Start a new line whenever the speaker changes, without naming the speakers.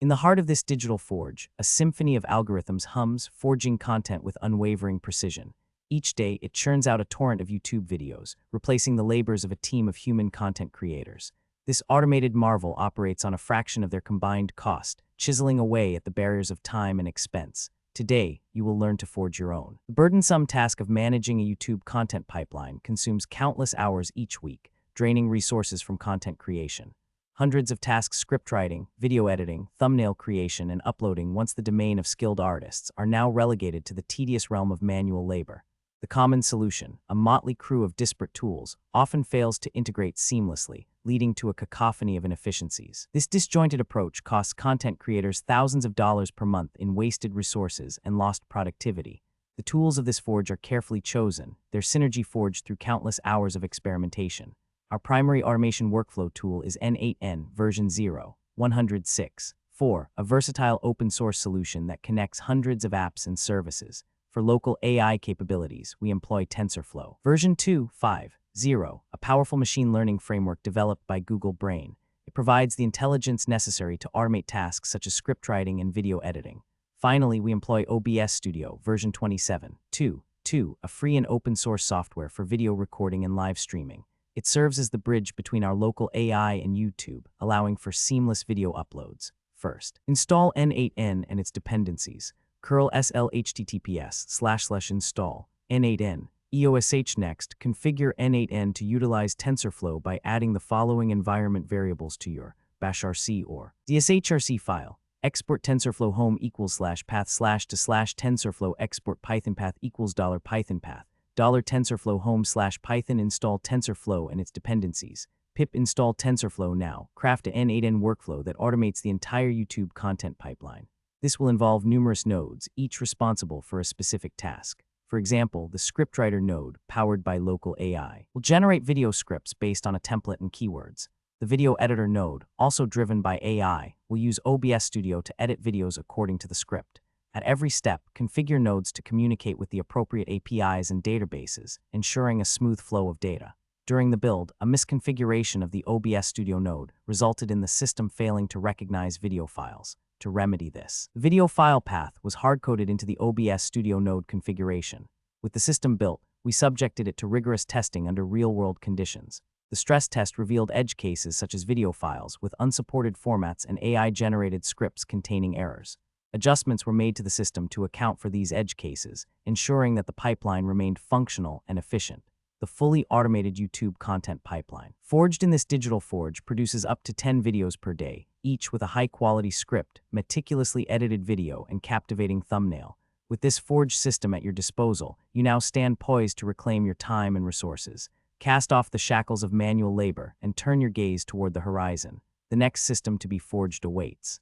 In the heart of this digital forge, a symphony of algorithms hums, forging content with unwavering precision. Each day, it churns out a torrent of YouTube videos, replacing the labors of a team of human content creators. This automated marvel operates on a fraction of their combined cost, chiseling away at the barriers of time and expense. Today, you will learn to forge your own. The burdensome task of managing a YouTube content pipeline consumes countless hours each week, draining resources from content creation. Hundreds of tasks, script writing, video editing, thumbnail creation, and uploading, once the domain of skilled artists, are now relegated to the tedious realm of manual labor. The common solution, a motley crew of disparate tools, often fails to integrate seamlessly, leading to a cacophony of inefficiencies. This disjointed approach costs content creators thousands of dollars per month in wasted resources and lost productivity. The tools of this forge are carefully chosen, their synergy forged through countless hours of experimentation. Our primary automation workflow tool is N8N version 0.106.4, a versatile open-source solution that connects hundreds of apps and services. For local AI capabilities, we employ TensorFlow. Version 2.5.0, a powerful machine learning framework developed by Google Brain. It provides the intelligence necessary to automate tasks such as script writing and video editing. Finally, we employ OBS Studio version 27.2.2, a free and open-source software for video recording and live streaming. It serves as the bridge between our local AI and YouTube, allowing for seamless video uploads. First, install N8N and its dependencies. Curl SL https://install N8N EOSH. Next, configure N8N to utilize TensorFlow by adding the following environment variables to your bashrc or dshrc file. Export TensorFlow home =path/to/TensorFlow export Python path $python path. $TensorFlow home/Python install TensorFlow and its dependencies. Pip install TensorFlow now. Craft a N8N workflow that automates the entire YouTube content pipeline. This will involve numerous nodes, each responsible for a specific task. For example, the scriptwriter node, powered by local AI, will generate video scripts based on a template and keywords. The video editor node, also driven by AI, will use OBS Studio to edit videos according to the script. At every step, configure nodes to communicate with the appropriate APIs and databases, ensuring a smooth flow of data. During the build, a misconfiguration of the OBS Studio node resulted in the system failing to recognize video files. To remedy this, the video file path was hard-coded into the OBS Studio node configuration. With the system built, we subjected it to rigorous testing under real-world conditions. The stress test revealed edge cases such as video files with unsupported formats and AI-generated scripts containing errors. Adjustments were made to the system to account for these edge cases, ensuring that the pipeline remained functional and efficient. The fully automated YouTube content pipeline, forged in this digital forge, produces up to 10 videos per day, each with a high-quality script, meticulously edited video, and captivating thumbnail. With this forged system at your disposal, you now stand poised to reclaim your time and resources. Cast off the shackles of manual labor and turn your gaze toward the horizon. The next system to be forged awaits.